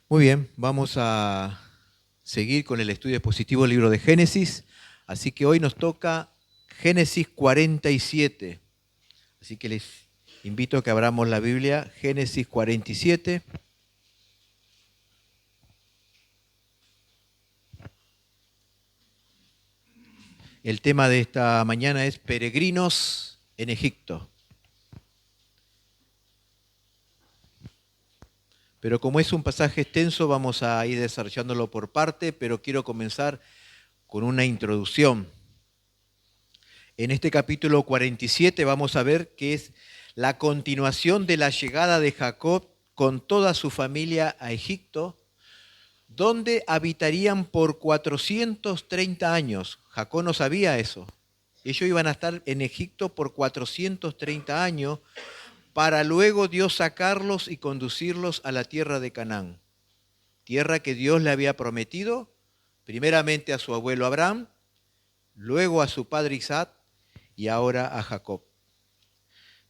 Muy bien, vamos a seguir con el estudio expositivo del libro de Génesis. Así que hoy nos toca Génesis 47. Así que les invito a que abramos la Biblia, Génesis 47. El tema de esta mañana es peregrinos en Egipto. Pero como es un pasaje extenso, vamos a ir desarrollándolo por parte, pero quiero comenzar con una introducción. En este capítulo 47 vamos a ver que es la continuación de la llegada de Jacob con toda su familia a Egipto, donde habitarían por 430 años. Jacob no sabía eso. Ellos iban a estar en Egipto por 430 años para luego Dios sacarlos y conducirlos a la tierra de Canaán, tierra que Dios le había prometido, primeramente a su abuelo Abraham, luego a su padre Isaac y ahora a Jacob.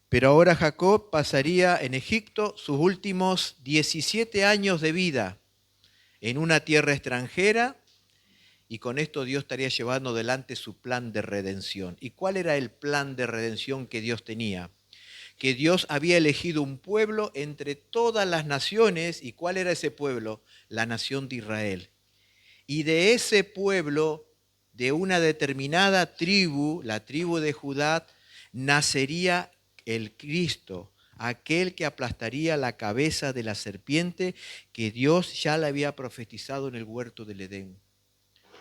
Pero ahora Jacob pasaría en Egipto sus últimos 17 años de vida en una tierra extranjera, y con esto Dios estaría llevando adelante su plan de redención. ¿Y cuál era el plan de redención que Dios tenía? Que Dios había elegido un pueblo entre todas las naciones. ¿Y cuál era ese pueblo? La nación de Israel. Y de ese pueblo, de una determinada tribu, la tribu de Judá, nacería el Cristo, aquel que aplastaría la cabeza de la serpiente que Dios ya le había profetizado en el huerto del Edén.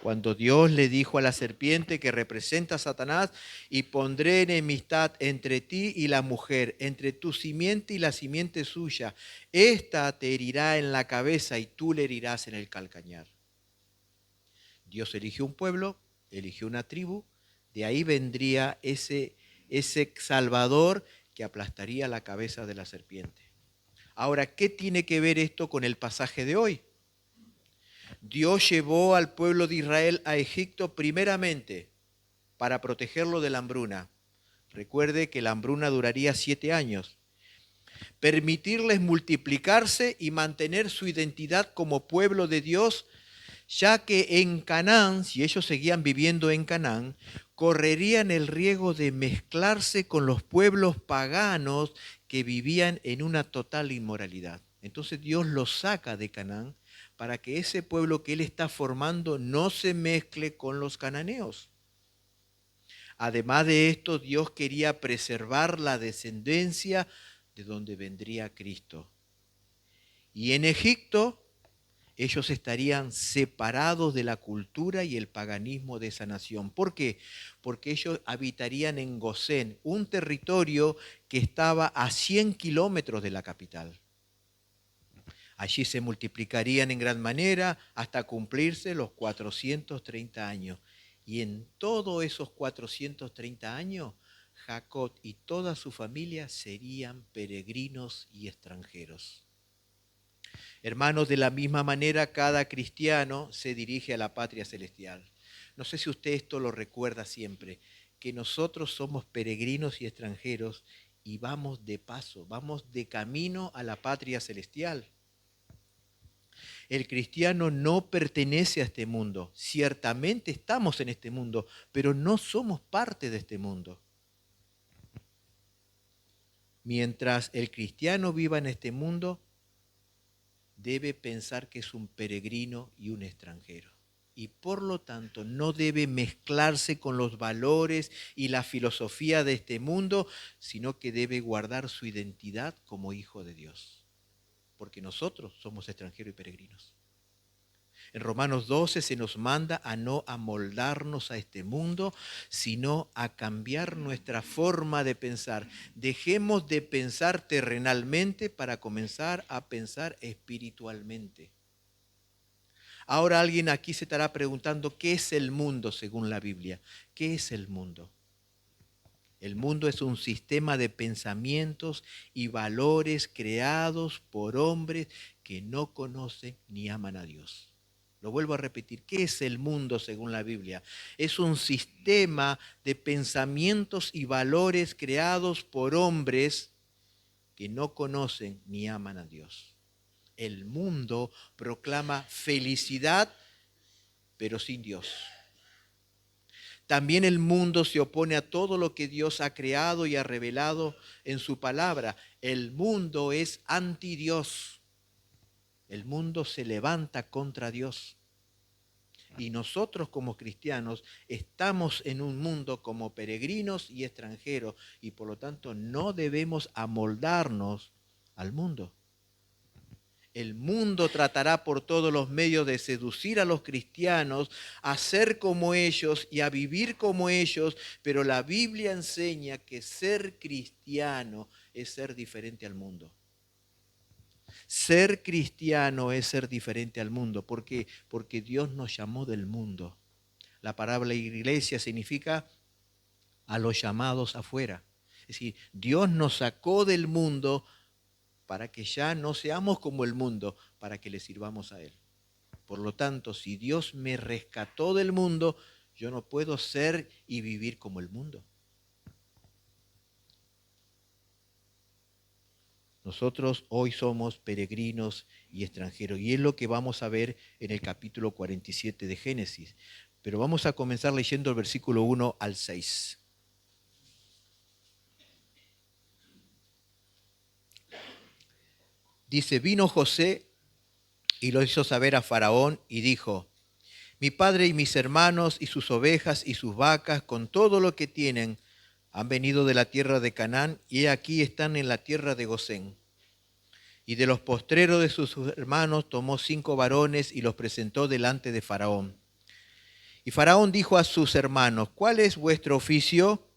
Cuando Dios le dijo a la serpiente que representa a Satanás: y pondré enemistad entre ti y la mujer, entre tu simiente y la simiente suya. Esta te herirá en la cabeza y tú le herirás en el calcañar. Dios eligió un pueblo, eligió una tribu, de ahí vendría ese Salvador que aplastaría la cabeza de la serpiente. Ahora, ¿qué tiene que ver esto con el pasaje de hoy? Dios llevó al pueblo de Israel a Egipto primeramente para protegerlo de la hambruna. Recuerde que la hambruna duraría 7 años. Permitirles multiplicarse y mantener su identidad como pueblo de Dios, ya que en Canaán, si ellos seguían viviendo en Canaán, correrían el riesgo de mezclarse con los pueblos paganos que vivían en una total inmoralidad. Entonces Dios los saca de Canaán para que ese pueblo que Él está formando no se mezcle con los cananeos. Además de esto, Dios quería preservar la descendencia de donde vendría Cristo. Y en Egipto ellos estarían separados de la cultura y el paganismo de esa nación. ¿Por qué? Porque ellos habitarían en Gosén, un territorio que estaba a 100 kilómetros de la capital. Allí se multiplicarían en gran manera hasta cumplirse los 430 años. Y en todos esos 430 años, Jacob y toda su familia serían peregrinos y extranjeros. Hermanos, de la misma manera cada cristiano se dirige a la patria celestial. No sé si usted esto lo recuerda siempre, que nosotros somos peregrinos y extranjeros y vamos de paso, vamos de camino a la patria celestial. El cristiano no pertenece a este mundo. Ciertamente estamos en este mundo, pero no somos parte de este mundo. Mientras el cristiano viva en este mundo, debe pensar que es un peregrino y un extranjero. Y por lo tanto no debe mezclarse con los valores y la filosofía de este mundo, sino que debe guardar su identidad como hijo de Dios. Porque nosotros somos extranjeros y peregrinos. En Romanos 12 se nos manda a no amoldarnos a este mundo, sino a cambiar nuestra forma de pensar. Dejemos de pensar terrenalmente para comenzar a pensar espiritualmente. Ahora alguien aquí se estará preguntando, ¿qué es el mundo según la Biblia? ¿Qué es el mundo? El mundo es un sistema de pensamientos y valores creados por hombres que no conocen ni aman a Dios. Lo vuelvo a repetir, ¿qué es el mundo según la Biblia? Es un sistema de pensamientos y valores creados por hombres que no conocen ni aman a Dios. El mundo proclama felicidad, pero sin Dios. También el mundo se opone a todo lo que Dios ha creado y ha revelado en su palabra. El mundo es anti Dios. El mundo se levanta contra Dios. Y nosotros como cristianos estamos en un mundo como peregrinos y extranjeros y por lo tanto no debemos amoldarnos al mundo. El mundo tratará por todos los medios de seducir a los cristianos a ser como ellos y a vivir como ellos, pero la Biblia enseña que ser cristiano es ser diferente al mundo. Ser cristiano es ser diferente al mundo. ¿Por qué? Porque Dios nos llamó del mundo. La palabra iglesia significa a los llamados afuera. Es decir, Dios nos sacó del mundo para que ya no seamos como el mundo, para que le sirvamos a Él. Por lo tanto, si Dios me rescató del mundo, yo no puedo ser y vivir como el mundo. Nosotros hoy somos peregrinos y extranjeros, y es lo que vamos a ver en el capítulo 47 de Génesis. Pero vamos a comenzar leyendo el versículo 1 al 6. Dice, vino José y lo hizo saber a Faraón y dijo, mi padre y mis hermanos y sus ovejas y sus vacas con todo lo que tienen han venido de la tierra de Canaán y aquí están en la tierra de Gosén. Y de los postreros de sus hermanos tomó 5 varones y los presentó delante de Faraón. Y Faraón dijo a sus hermanos, ¿cuál es vuestro oficio?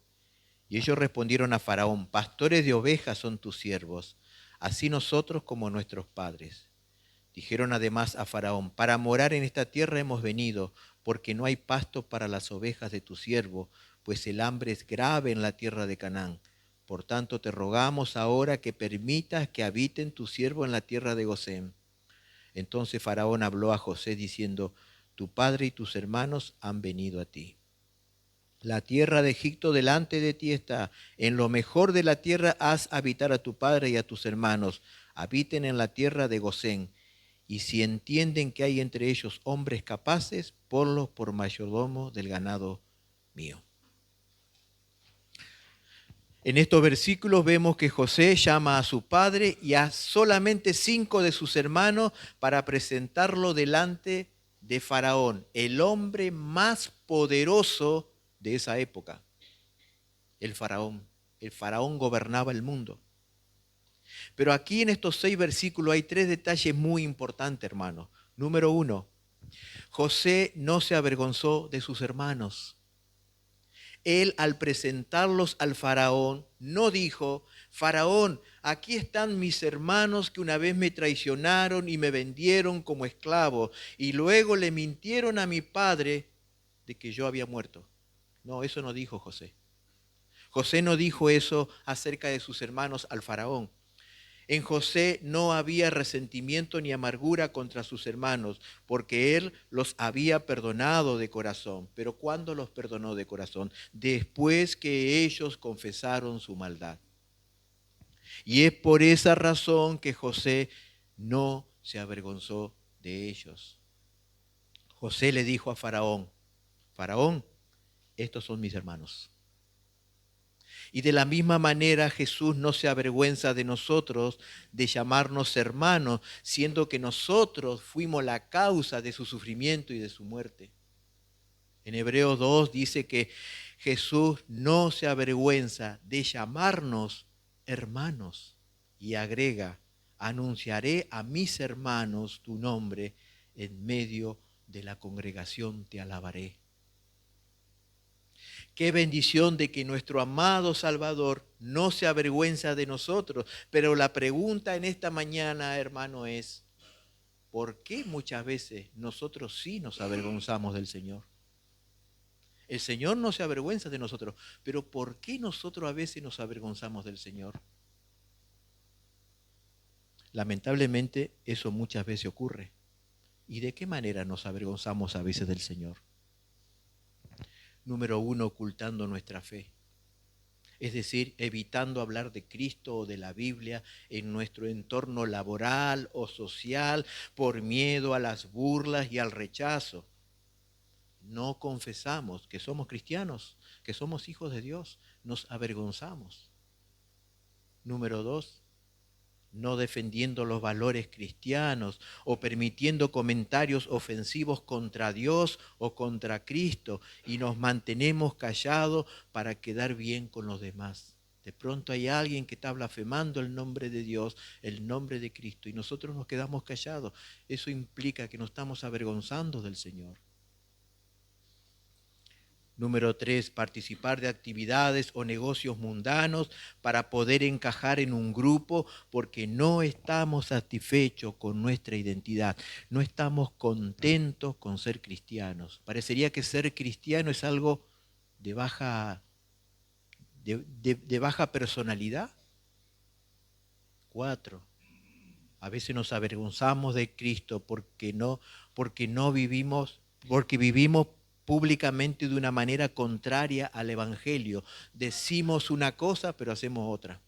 Y ellos respondieron a Faraón, pastores de ovejas son tus siervos, así nosotros como nuestros padres. Dijeron además a Faraón, para morar en esta tierra hemos venido, porque no hay pasto para las ovejas de tu siervo, pues el hambre es grave en la tierra de Canaán. Por tanto te rogamos ahora que permitas que habiten tu siervo en la tierra de Gosén. Entonces Faraón habló a José diciendo, tu padre y tus hermanos han venido a ti. La tierra de Egipto delante de ti está. En lo mejor de la tierra haz habitar a tu padre y a tus hermanos. Habiten en la tierra de Gosén. Y si entienden que hay entre ellos hombres capaces, ponlos por mayordomo del ganado mío. En estos versículos vemos que José llama a su padre y a solamente 5 de sus hermanos para presentarlo delante de Faraón, el hombre más poderoso de esa época, el Faraón. El Faraón gobernaba el mundo. Pero aquí en estos 6 versículos hay 3 detalles muy importantes, hermanos. Número 1, José no se avergonzó de sus hermanos. Él al presentarlos al faraón no dijo, Faraón, aquí están mis hermanos que una vez me traicionaron y me vendieron como esclavo y luego le mintieron a mi padre de que yo había muerto. No, eso no dijo José. José no dijo eso acerca de sus hermanos al faraón. En José no había resentimiento ni amargura contra sus hermanos, porque él los había perdonado de corazón. Pero ¿cuándo los perdonó de corazón? Después que ellos confesaron su maldad. Y es por esa razón que José no se avergonzó de ellos. José le dijo a Faraón, Faraón, estos son mis hermanos. Y de la misma manera Jesús no se avergüenza de nosotros de llamarnos hermanos, siendo que nosotros fuimos la causa de su sufrimiento y de su muerte. En Hebreos 2 dice que Jesús no se avergüenza de llamarnos hermanos y agrega, anunciaré a mis hermanos tu nombre, en medio de la congregación te alabaré. Qué bendición de que nuestro amado Salvador no se avergüenza de nosotros. Pero la pregunta en esta mañana, hermano, es, ¿por qué muchas veces nosotros sí nos avergonzamos del Señor? El Señor no se avergüenza de nosotros, pero ¿por qué nosotros a veces nos avergonzamos del Señor? Lamentablemente eso muchas veces ocurre. ¿Y de qué manera nos avergonzamos a veces del Señor? Número 1, ocultando nuestra fe. es decir, evitando hablar de Cristo o de la Biblia en nuestro entorno laboral o social por miedo a las burlas y al rechazo. No confesamos que somos cristianos, que somos hijos de Dios, nos avergonzamos. Número 2, no defendiendo los valores cristianos o permitiendo comentarios ofensivos contra Dios o contra Cristo y nos mantenemos callados para quedar bien con los demás. De pronto hay alguien que está blasfemando el nombre de Dios, el nombre de Cristo, y nosotros nos quedamos callados. Eso implica que nos estamos avergonzando del Señor. Número 3, participar de actividades o negocios mundanos para poder encajar en un grupo porque no estamos satisfechos con nuestra identidad, no estamos contentos con ser cristianos. Parecería que ser cristiano es algo de baja, de baja personalidad. 4, a veces nos avergonzamos de Cristo porque vivimos públicamente de una manera contraria al Evangelio. Decimos una cosa, pero hacemos otra.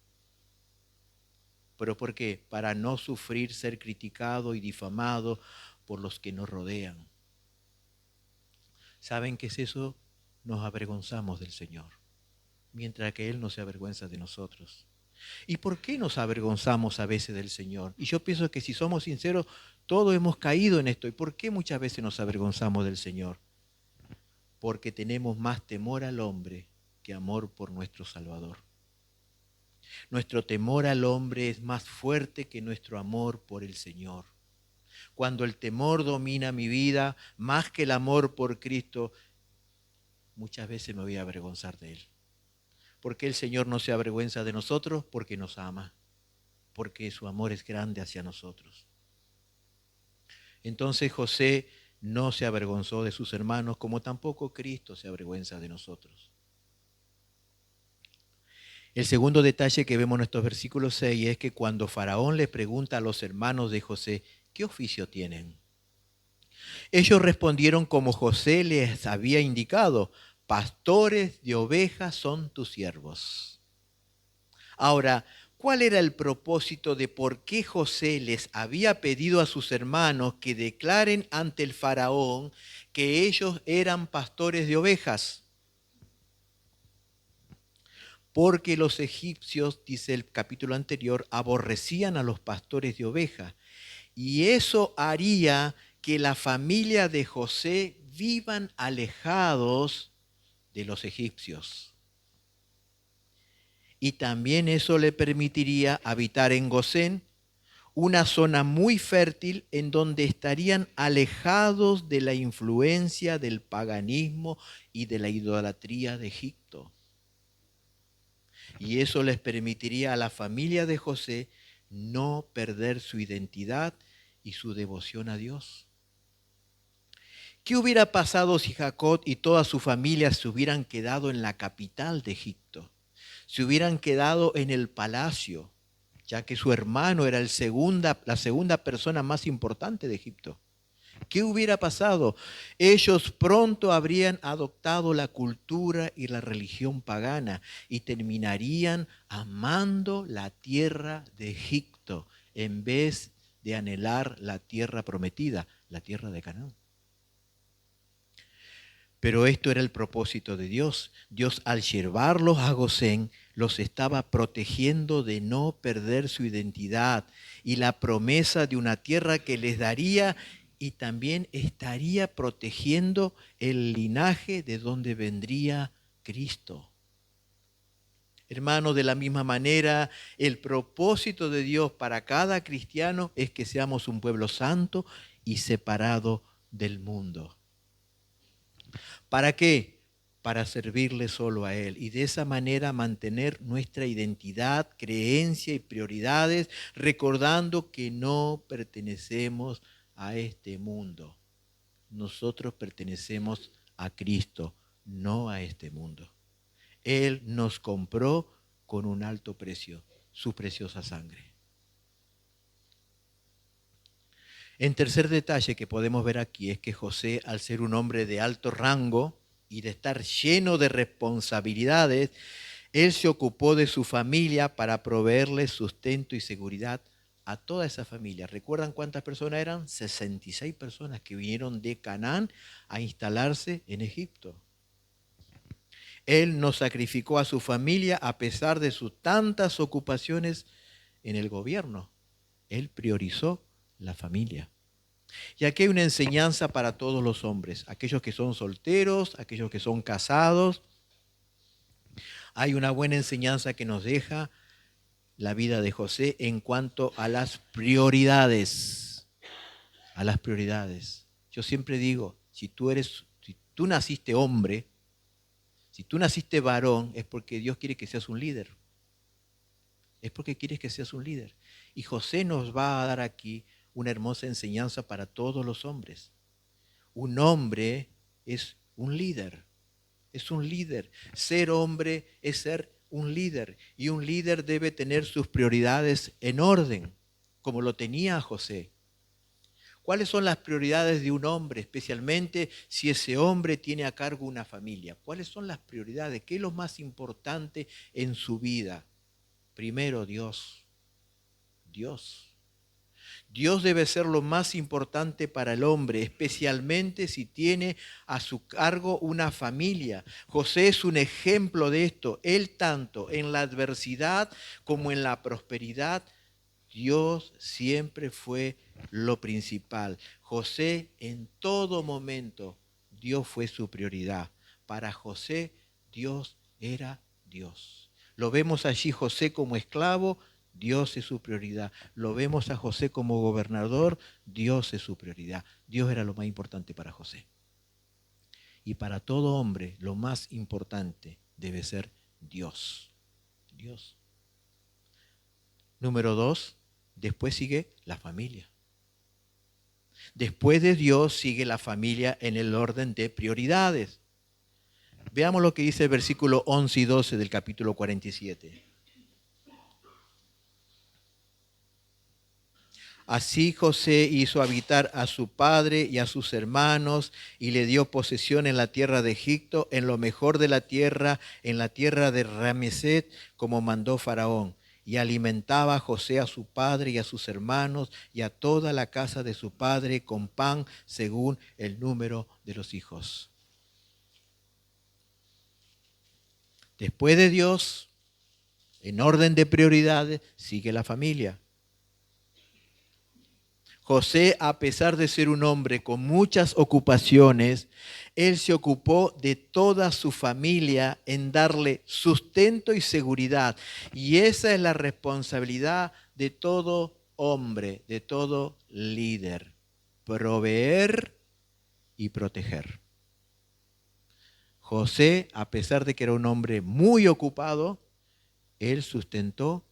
¿Pero por qué? Para no sufrir ser criticado y difamado por los que nos rodean. ¿Saben qué es eso? Nos avergonzamos del Señor, mientras que Él no se avergüenza de nosotros. ¿Y por qué nos avergonzamos a veces del Señor? Y yo pienso que si somos sinceros, todos hemos caído en esto. ¿Y por qué muchas veces nos avergonzamos del Señor? Porque tenemos más temor al hombre que amor por nuestro Salvador. Nuestro temor al hombre es más fuerte que nuestro amor por el Señor. Cuando el temor domina mi vida más que el amor por Cristo, muchas veces me voy a avergonzar de Él. ¿Por qué el Señor no se avergüenza de nosotros? Porque nos ama, porque su amor es grande hacia nosotros. Entonces José no se avergonzó de sus hermanos, como tampoco Cristo se avergüenza de nosotros. El segundo detalle que vemos en estos versículos 6 es que cuando Faraón le pregunta a los hermanos de José, ¿qué oficio tienen? Ellos respondieron como José les había indicado, pastores de ovejas son tus siervos. Ahora, ¿cuál era el propósito de por qué José les había pedido a sus hermanos que declaren ante el faraón que ellos eran pastores de ovejas? Porque los egipcios, dice el capítulo anterior, aborrecían a los pastores de ovejas. Y eso haría que la familia de José vivan alejados de los egipcios. Y también eso le permitiría habitar en Gosén, una zona muy fértil en donde estarían alejados de la influencia del paganismo y de la idolatría de Egipto. Y eso les permitiría a la familia de José no perder su identidad y su devoción a Dios. ¿Qué hubiera pasado si Jacob y toda su familia se hubieran quedado en la capital de Egipto? Se hubieran quedado en el palacio, ya que su hermano era la segunda persona más importante de Egipto. ¿Qué hubiera pasado? Ellos pronto habrían adoptado la cultura y la religión pagana y terminarían amando la tierra de Egipto en vez de anhelar la tierra prometida, la tierra de Canaán. Pero esto era el propósito de Dios. Dios, al llevarlos a Gosén, los estaba protegiendo de no perder su identidad y la promesa de una tierra que les daría, y también estaría protegiendo el linaje de donde vendría Cristo. Hermanos, de la misma manera, el propósito de Dios para cada cristiano es que seamos un pueblo santo y separado del mundo. ¿Para qué? Para servirle solo a Él y de esa manera mantener nuestra identidad, creencia y prioridades, recordando que no pertenecemos a este mundo. Nosotros pertenecemos a Cristo, no a este mundo. Él nos compró con un alto precio, su preciosa sangre. En tercer detalle que podemos ver aquí es que José, al ser un hombre de alto rango y de estar lleno de responsabilidades, Él se ocupó de su familia para proveerle sustento y seguridad a toda esa familia. ¿Recuerdan cuántas personas eran? 66 personas que vinieron de Canaán a instalarse en Egipto. Él no sacrificó a su familia a pesar de sus tantas ocupaciones en el gobierno. Él priorizó la familia. Y aquí hay una enseñanza para todos los hombres, aquellos que son solteros, aquellos que son casados. Hay una buena enseñanza que nos deja la vida de José en cuanto a las prioridades. A las prioridades. Yo siempre digo, si tú naciste hombre, si tú naciste varón, es porque Dios quiere que seas un líder. Es porque quiere que seas un líder. Y José nos va a dar aquí una hermosa enseñanza para todos los hombres. Un hombre es un líder. Es un líder. Ser hombre es ser un líder. Y un líder debe tener sus prioridades en orden, como lo tenía José. ¿Cuáles son las prioridades de un hombre, especialmente si ese hombre tiene a cargo una familia? ¿Cuáles son las prioridades? ¿Qué es lo más importante en su vida? Primero, Dios. Dios. Dios debe ser lo más importante para el hombre, especialmente si tiene a su cargo una familia. José es un ejemplo de esto. Él tanto en la adversidad como en la prosperidad, Dios siempre fue lo principal. José en todo momento, Dios fue su prioridad. Para José, Dios era Dios. Lo vemos allí José como esclavo, Dios es su prioridad. Lo vemos a José como gobernador, Dios es su prioridad. Dios era lo más importante para José. Y para todo hombre, lo más importante debe ser Dios. Dios. Número 2, después sigue la familia. Después de Dios sigue la familia en el orden de prioridades. Veamos lo que dice el versículo 11 y 12 del capítulo 47. Así José hizo habitar a su padre y a sus hermanos y le dio posesión en la tierra de Egipto, en lo mejor de la tierra, en la tierra de Rameset, como mandó Faraón. Y alimentaba a José a su padre y a sus hermanos y a toda la casa de su padre con pan según el número de los hijos. Después de Dios, en orden de prioridades, sigue la familia. José, a pesar de ser un hombre con muchas ocupaciones, él se ocupó de toda su familia en darle sustento y seguridad. Y esa es la responsabilidad de todo hombre, de todo líder, proveer y proteger. José, a pesar de que era un hombre muy ocupado, él sustentó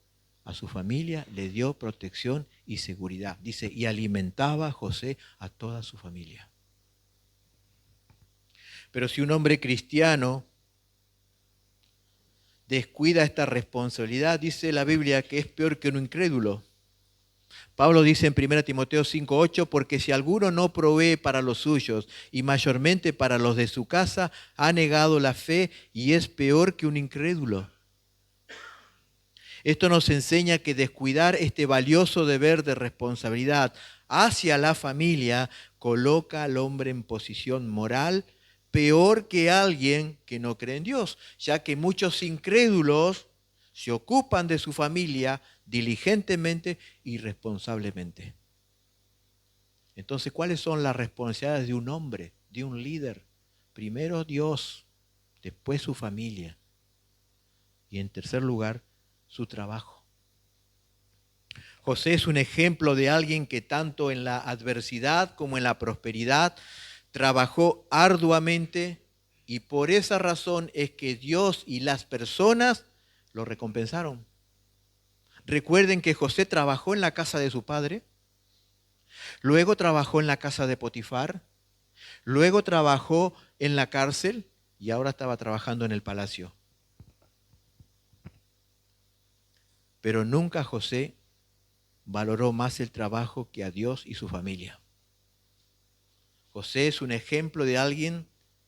a su familia, le dio protección y seguridad. Dice, y alimentaba a José a toda su familia. Pero si un hombre cristiano descuida esta responsabilidad, dice la Biblia que es peor que un incrédulo. Pablo dice en 1 Timoteo 5:8, porque si alguno no provee para los suyos y mayormente para los de su casa, ha negado la fe y es peor que un incrédulo. Esto nos enseña que descuidar este valioso deber de responsabilidad hacia la familia coloca al hombre en posición moral peor que alguien que no cree en Dios, ya que muchos incrédulos se ocupan de su familia diligentemente y responsablemente. Entonces, ¿cuáles son las responsabilidades de un hombre, de un líder? Primero Dios, después su familia y en tercer lugar su trabajo. José es un ejemplo de alguien que tanto en la adversidad como en la prosperidad trabajó arduamente y por esa razón es que Dios y las personas lo recompensaron. Recuerden que José trabajó en la casa de su padre, luego trabajó en la casa de Potifar, luego trabajó en la cárcel y ahora estaba trabajando en el palacio. Pero nunca José valoró más el trabajo que a Dios y su familia. José es un ejemplo de alguien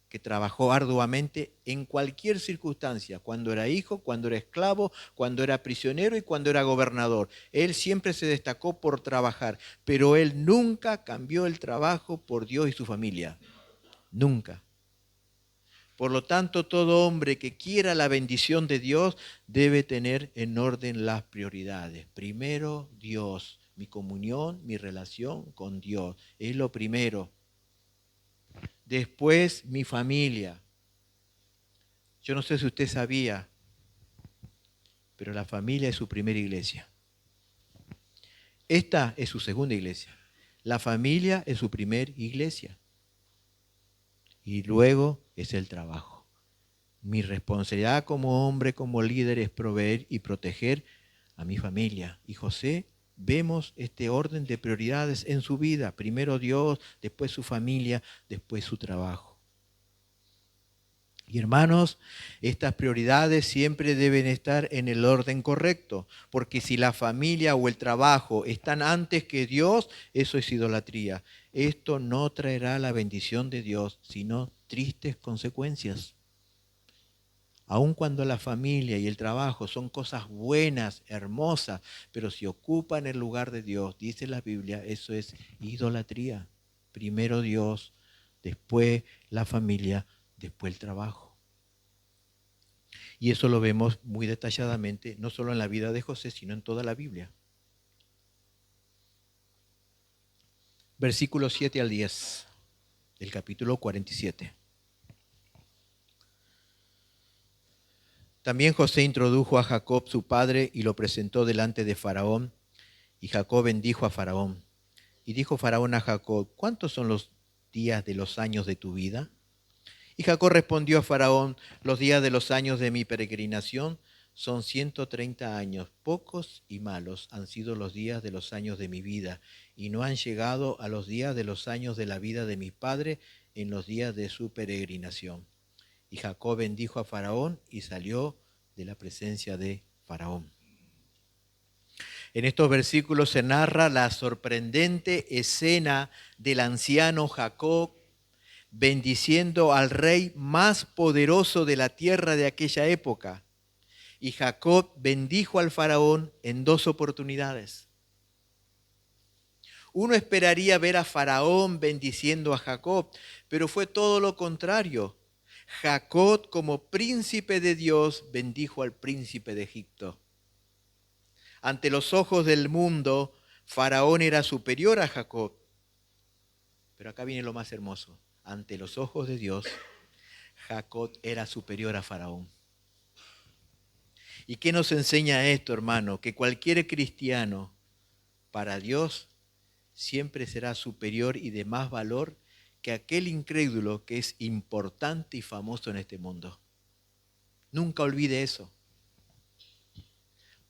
que trabajó arduamente en cualquier circunstancia, cuando era hijo, cuando era esclavo, cuando era prisionero y cuando era gobernador. Él siempre se destacó por trabajar, pero él nunca cambió el trabajo por Dios y su familia. Nunca. Por lo tanto, todo hombre que quiera la bendición de Dios debe tener en orden las prioridades. Primero, Dios, mi comunión, mi relación con Dios. Es lo primero. Después, mi familia. Yo no sé si usted sabía, pero la familia es su primera iglesia. Esta es su segunda iglesia. La familia es su primera iglesia. Y luego es el trabajo. Mi responsabilidad como hombre, como líder, es proveer y proteger a mi familia. Y José, vemos este orden de prioridades en su vida. Primero Dios, después su familia, después su trabajo. Y hermanos, estas prioridades siempre deben estar en el orden correcto, porque si la familia o el trabajo están antes que Dios, eso es idolatría. Esto no traerá la bendición de Dios, sino tristes consecuencias. Aun cuando la familia y el trabajo son cosas buenas, hermosas, pero si ocupan el lugar de Dios, dice la Biblia, eso es idolatría. Primero Dios, después la familia, después el trabajo. Y eso lo vemos muy detalladamente, no solo en la vida de José, sino en toda la Biblia. Versículos 7 al 10 del capítulo 47. También José introdujo a Jacob su padre y lo presentó delante de Faraón. Y Jacob bendijo a Faraón. Y dijo Faraón a Jacob, ¿cuántos son los días de los años de tu vida? Y Jacob respondió a Faraón, los días de los años de mi peregrinación son 130 años. Pocos y malos han sido los días de los años de mi vida, y no han llegado a los días de los años de la vida de mi padre en los días de su peregrinación. Y Jacob bendijo a Faraón y salió de la presencia de Faraón. En estos versículos se narra la sorprendente escena del anciano Jacob bendiciendo al rey más poderoso de la tierra de aquella época. Y Jacob bendijo al faraón en dos oportunidades. Uno esperaría ver a Faraón bendiciendo a Jacob, pero fue todo lo contrario. Jacob, como príncipe de Dios, bendijo al príncipe de Egipto. Ante los ojos del mundo, Faraón era superior a Jacob. Pero acá viene lo más hermoso. Ante los ojos de Dios, Jacob era superior a Faraón. ¿Y qué nos enseña esto, hermano? Que cualquier cristiano para Dios siempre será superior y de más valor que aquel incrédulo que es importante y famoso en este mundo. Nunca olvide eso.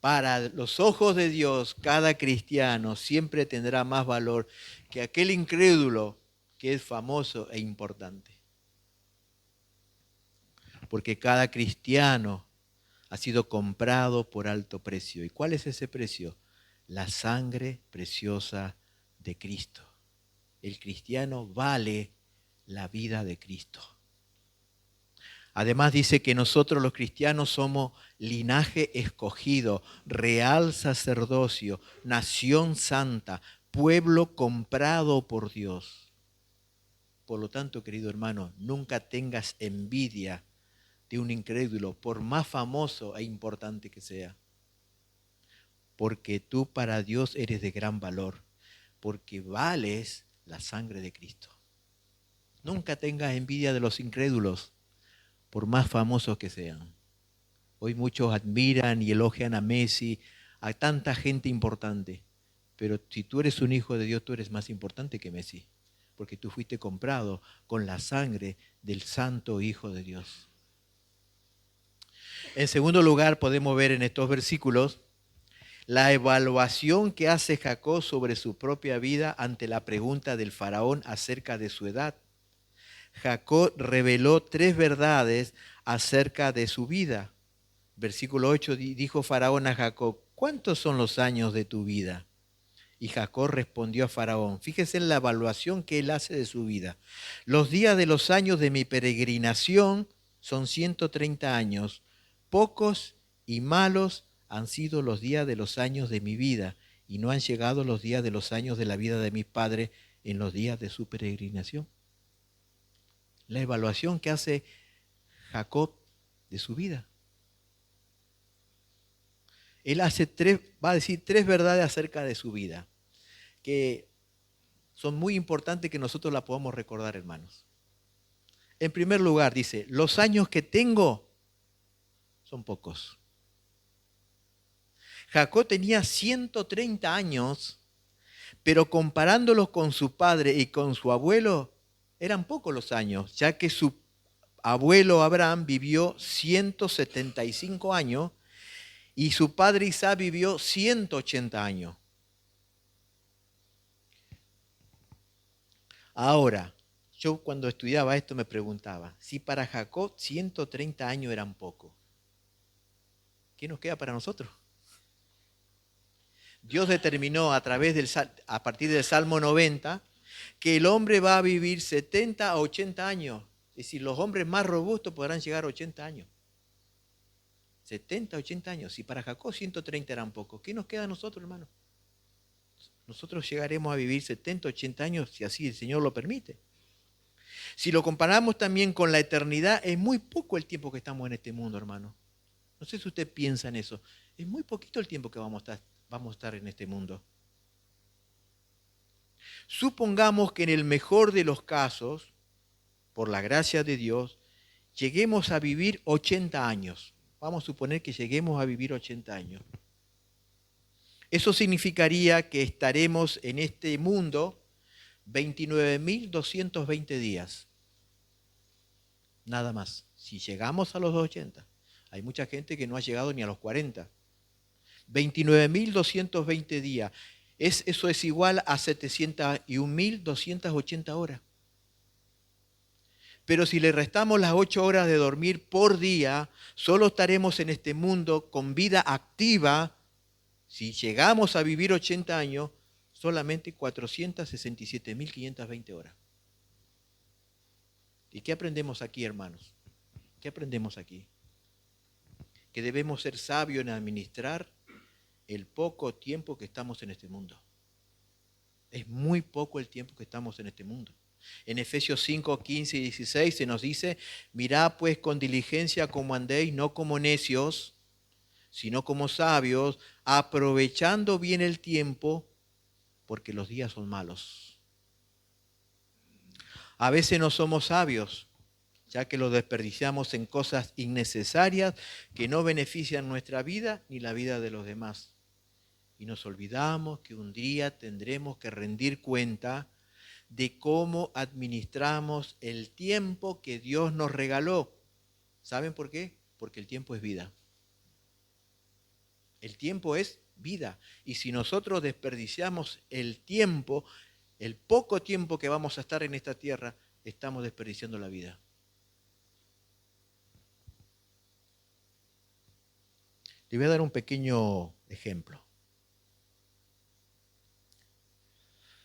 Para los ojos de Dios, cada cristiano siempre tendrá más valor que aquel incrédulo que es famoso e importante. Porque cada cristiano ha sido comprado por alto precio. ¿Y cuál es ese precio? La sangre preciosa de Cristo. El cristiano vale la vida de Cristo. Además dice que nosotros los cristianos somos linaje escogido, real sacerdocio, nación santa, pueblo comprado por Dios. Por lo tanto, querido hermano, nunca tengas envidia de un incrédulo, por más famoso e importante que sea. Porque tú para Dios eres de gran valor, porque vales la sangre de Cristo. Nunca tengas envidia de los incrédulos, por más famosos que sean. Hoy muchos admiran y elogian a Messi, a tanta gente importante. Pero si tú eres un hijo de Dios, tú eres más importante que Messi, porque tú fuiste comprado con la sangre del Santo Hijo de Dios. En segundo lugar, podemos ver en estos versículos la evaluación que hace Jacob sobre su propia vida ante la pregunta del faraón acerca de su edad. Jacob reveló tres verdades acerca de su vida. Versículo 8 dijo Faraón a Jacob, ¿cuántos son los años de tu vida? Y Jacob respondió a Faraón. Fíjese en la evaluación que él hace de su vida. Los días de los años de mi peregrinación son 130 años. Pocos y malos han sido los días de los años de mi vida, y no han llegado los días de los años de la vida de mis padres en los días de su peregrinación. La evaluación que hace Jacob de su vida. Él va a decir tres verdades acerca de su vida, que son muy importantes que nosotros las podamos recordar, hermanos. En primer lugar, dice, los años que tengo son pocos. Jacob tenía 130 años, pero comparándolos con su padre y con su abuelo, eran pocos los años, ya que su abuelo Abraham vivió 175 años y su padre Isaac vivió 180 años. Ahora, yo cuando estudiaba esto me preguntaba, si para Jacob 130 años eran pocos, ¿qué nos queda para nosotros? Dios determinó a partir del Salmo 90 que el hombre va a vivir 70 a 80 años. Es decir, los hombres más robustos podrán llegar a 80 años. 70, 80 años. Si para Jacob 130 eran pocos, ¿qué nos queda a nosotros, hermano? Nosotros llegaremos a vivir 70, 80 años si así el Señor lo permite. Si lo comparamos también con la eternidad, es muy poco el tiempo que estamos en este mundo, hermano. No sé si usted piensa en eso. Es muy poquito el tiempo que vamos a estar en este mundo. Supongamos que en el mejor de los casos, por la gracia de Dios, lleguemos a vivir 80 años. Vamos a suponer que lleguemos a vivir 80 años. Eso significaría que estaremos en este mundo 29.220 días. Nada más. Si llegamos a los 80. Hay mucha gente que no ha llegado ni a los 40. 29.220 días. Eso es igual a 701.280 horas. Pero si le restamos las 8 horas de dormir por día, solo estaremos en este mundo con vida activa. Si llegamos a vivir 80 años, solamente 467.520 horas. ¿Y qué aprendemos aquí, hermanos? ¿Qué aprendemos aquí? Que debemos ser sabios en administrar el poco tiempo que estamos en este mundo. Es muy poco el tiempo que estamos en este mundo. En Efesios 5, 15 y 16 se nos dice, mirad pues con diligencia cómo andéis, no como necios, sino como sabios, aprovechando bien el tiempo, porque los días son malos. A veces no somos sabios, ya que lo desperdiciamos en cosas innecesarias que no benefician nuestra vida ni la vida de los demás. Y nos olvidamos que un día tendremos que rendir cuenta de cómo administramos el tiempo que Dios nos regaló. ¿Saben por qué? Porque el tiempo es vida. El tiempo es vida. Y si nosotros desperdiciamos el tiempo, el poco tiempo que vamos a estar en esta tierra, estamos desperdiciando la vida. Le voy a dar un pequeño ejemplo.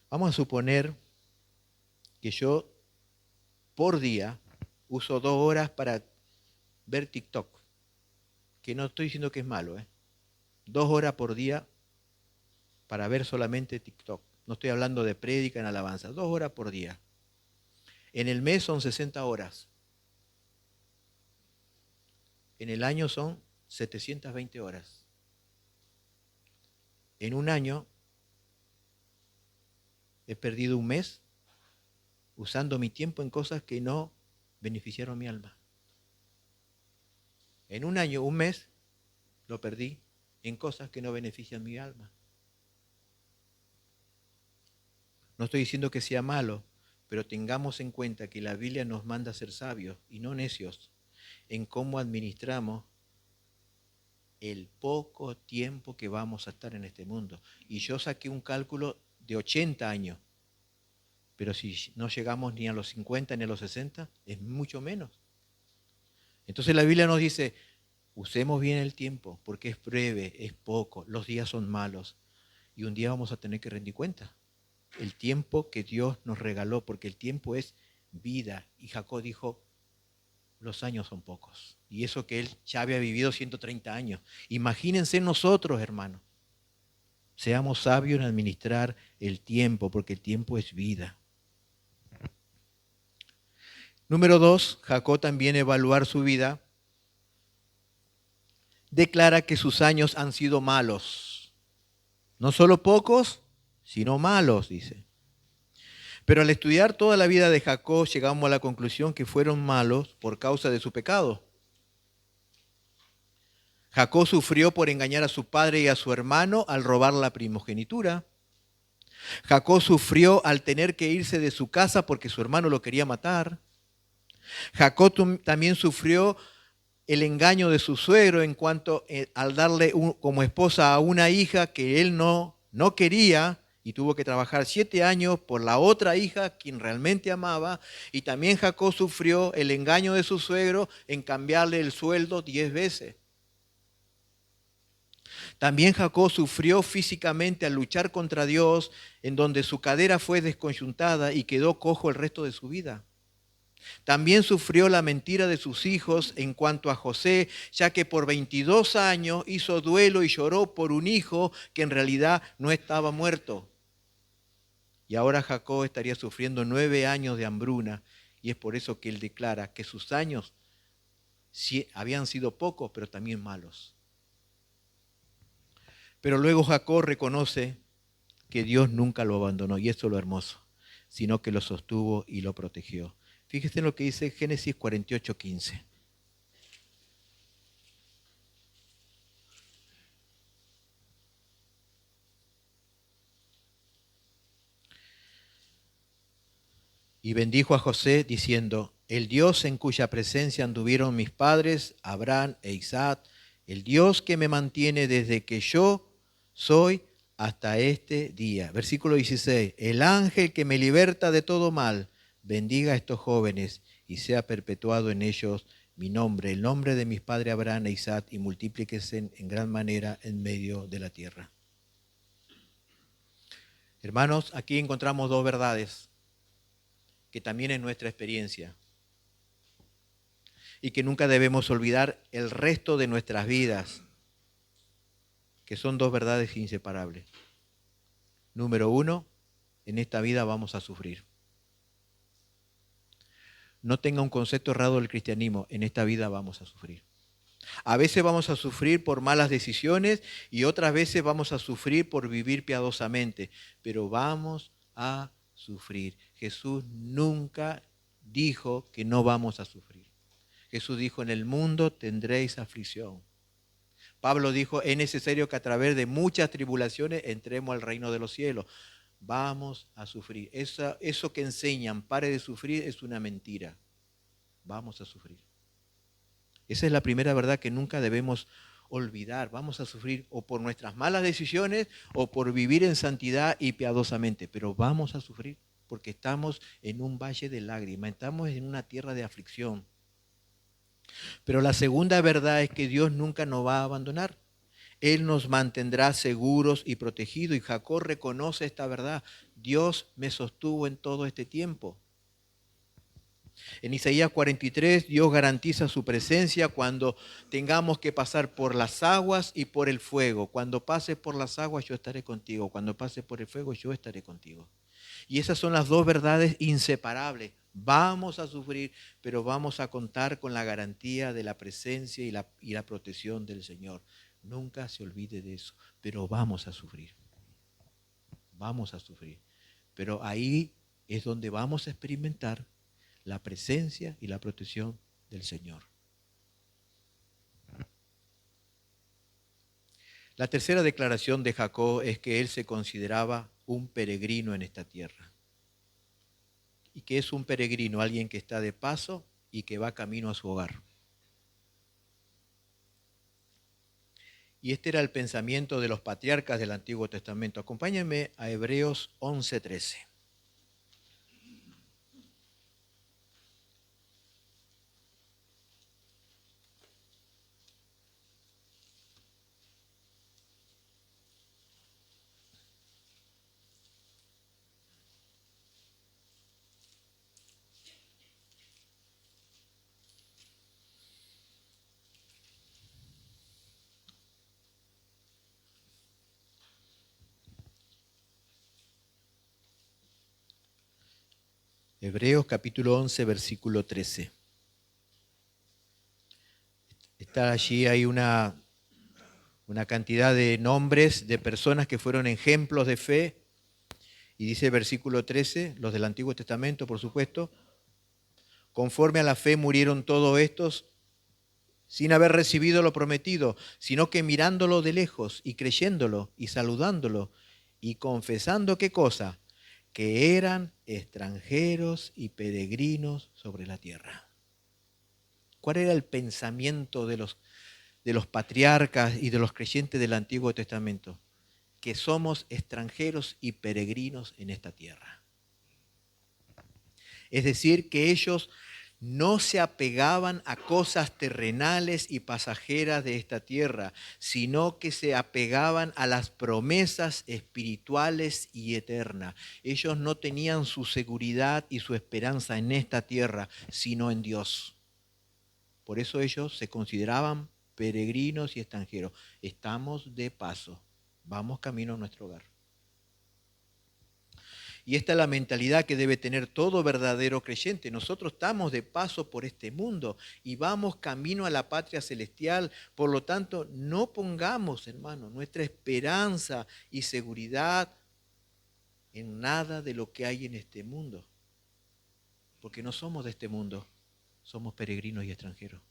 Vamos a suponer que yo por día uso 2 horas para ver TikTok, que no estoy diciendo que es malo, 2 horas por día para ver solamente TikTok. No estoy hablando de prédica en alabanza, 2 horas por día. En el mes son 60 horas. En el año son 720 horas. En un año he perdido un mes usando mi tiempo en cosas que no beneficiaron mi alma. En un año, un mes, lo perdí en cosas que no benefician mi alma. No estoy diciendo que sea malo, pero tengamos en cuenta que la Biblia nos manda a ser sabios y no necios en cómo administramos el poco tiempo que vamos a estar en este mundo. Y yo saqué un cálculo de 80 años, pero si no llegamos ni a los 50 ni a los 60, es mucho menos. Entonces la Biblia nos dice, usemos bien el tiempo, porque es breve, es poco, los días son malos. Y un día vamos a tener que rendir cuenta. El tiempo que Dios nos regaló, porque el tiempo es vida. Y Jacob dijo, los años son pocos. Y eso que él ya había vivido 130 años. Imagínense nosotros, hermanos. Seamos sabios en administrar el tiempo, porque el tiempo es vida. Número 2, Jacob también evaluar su vida. Declara que sus años han sido malos. No solo pocos, sino malos, dice. Pero al estudiar toda la vida de Jacob, llegamos a la conclusión que fueron malos por causa de su pecado. Jacob sufrió por engañar a su padre y a su hermano al robar la primogenitura. Jacob sufrió al tener que irse de su casa porque su hermano lo quería matar. Jacob también sufrió el engaño de su suegro en cuanto al darle como esposa a una hija que él no quería y tuvo que trabajar 7 años por la otra hija quien realmente amaba. Y también Jacob sufrió el engaño de su suegro en cambiarle el sueldo 10 veces. También Jacob sufrió físicamente al luchar contra Dios, en donde su cadera fue desconjuntada y quedó cojo el resto de su vida. También sufrió la mentira de sus hijos en cuanto a José, ya que por 22 años hizo duelo y lloró por un hijo que en realidad no estaba muerto. Y ahora Jacob estaría sufriendo 9 años de hambruna, y es por eso que él declara que sus años sí habían sido pocos, pero también malos. Pero luego Jacob reconoce que Dios nunca lo abandonó, y eso es lo hermoso, sino que lo sostuvo y lo protegió. Fíjese en lo que dice Génesis 48:15. Y bendijo a José diciendo, el Dios en cuya presencia anduvieron mis padres, Abraham e Isaac, el Dios que me mantiene desde que yo soy hasta este día. Versículo 16, el ángel que me liberta de todo mal, bendiga a estos jóvenes y sea perpetuado en ellos mi nombre, el nombre de mis padres Abraham e Isaac, y multiplíquese en gran manera en medio de la tierra. Hermanos, aquí encontramos dos verdades que también es nuestra experiencia y que nunca debemos olvidar el resto de nuestras vidas, que son dos verdades inseparables. Número 1, en esta vida vamos a sufrir. No tenga un concepto errado del cristianismo, en esta vida vamos a sufrir. A veces vamos a sufrir por malas decisiones y otras veces vamos a sufrir por vivir piadosamente, pero vamos a sufrir. Jesús nunca dijo que no vamos a sufrir. Jesús dijo, en el mundo tendréis aflicción. Pablo dijo, es necesario que a través de muchas tribulaciones entremos al reino de los cielos. Vamos a sufrir. Eso que enseñan, pare de sufrir, es una mentira. Vamos a sufrir. Esa es la primera verdad que nunca debemos olvidar. Vamos a sufrir o por nuestras malas decisiones o por vivir en santidad y piadosamente, pero vamos a sufrir porque estamos en un valle de lágrimas, estamos en una tierra de aflicción. Pero la segunda verdad es que Dios nunca nos va a abandonar. Él nos mantendrá seguros y protegidos. Y Jacob reconoce esta verdad. Dios me sostuvo en todo este tiempo. En Isaías 43, Dios garantiza su presencia cuando tengamos que pasar por las aguas y por el fuego. Cuando pases por las aguas, yo estaré contigo. Cuando pases por el fuego, yo estaré contigo. Y esas son las dos verdades inseparables. Vamos a sufrir, pero vamos a contar con la garantía de la presencia y la protección del Señor. Nunca se olvide de eso, pero vamos a sufrir. Vamos a sufrir. Pero ahí es donde vamos a experimentar la presencia y la protección del Señor. La tercera declaración de Jacob es que él se consideraba un peregrino en esta tierra. Y que es un peregrino, alguien que está de paso y que va camino a su hogar. Y este era el pensamiento de los patriarcas del Antiguo Testamento. Acompáñenme a Hebreos 11:13. Hebreos capítulo 11, versículo 13. Está allí, hay una cantidad de nombres de personas que fueron ejemplos de fe. Y dice versículo 13, los del Antiguo Testamento, por supuesto, conforme a la fe murieron todos estos sin haber recibido lo prometido, sino que mirándolo de lejos y creyéndolo y saludándolo y confesando qué cosa, que eran extranjeros y peregrinos sobre la tierra. ¿Cuál era el pensamiento de los patriarcas y de los creyentes del Antiguo Testamento? Que somos extranjeros y peregrinos en esta tierra. Es decir, que ellos no se apegaban a cosas terrenales y pasajeras de esta tierra, sino que se apegaban a las promesas espirituales y eternas. Ellos no tenían su seguridad y su esperanza en esta tierra, sino en Dios. Por eso ellos se consideraban peregrinos y extranjeros. Estamos de paso, vamos camino a nuestro hogar. Y esta es la mentalidad que debe tener todo verdadero creyente. Nosotros estamos de paso por este mundo y vamos camino a la patria celestial. Por lo tanto, no pongamos, hermano, nuestra esperanza y seguridad en nada de lo que hay en este mundo. Porque no somos de este mundo, somos peregrinos y extranjeros.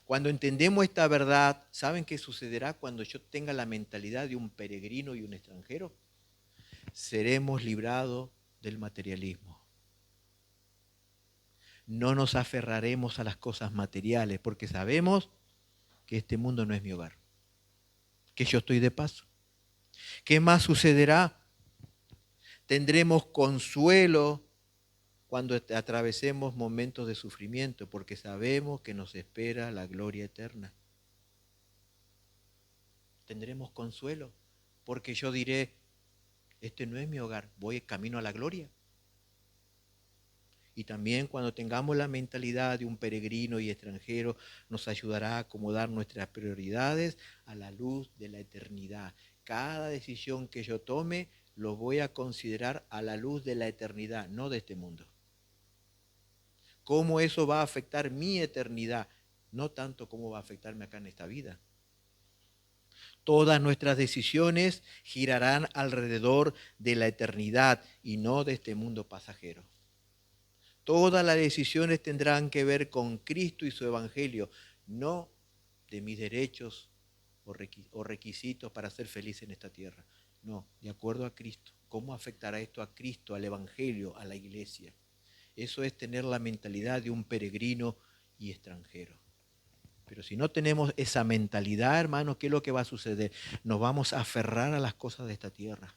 Cuando entendemos esta verdad, ¿saben qué sucederá cuando yo tenga la mentalidad de un peregrino y un extranjero? Seremos librados del materialismo. No nos aferraremos a las cosas materiales porque sabemos que este mundo no es mi hogar, que yo estoy de paso. ¿Qué más sucederá? Tendremos consuelo cuando atravesemos momentos de sufrimiento porque sabemos que nos espera la gloria eterna. Tendremos consuelo porque yo diré, este no es mi hogar, voy camino a la gloria. Y también cuando tengamos la mentalidad de un peregrino y extranjero, nos ayudará a acomodar nuestras prioridades a la luz de la eternidad. Cada decisión que yo tome, lo voy a considerar a la luz de la eternidad, no de este mundo. ¿Cómo eso va a afectar mi eternidad? No tanto cómo va a afectarme acá en esta vida. Todas nuestras decisiones girarán alrededor de la eternidad y no de este mundo pasajero. Todas las decisiones tendrán que ver con Cristo y su evangelio, no de mis derechos o requisitos para ser feliz en esta tierra. No, de acuerdo a Cristo. ¿Cómo afectará esto a Cristo, al evangelio, a la iglesia? Eso es tener la mentalidad de un peregrino y extranjero. Pero si no tenemos esa mentalidad, hermano, ¿qué es lo que va a suceder? Nos vamos a aferrar a las cosas de esta tierra.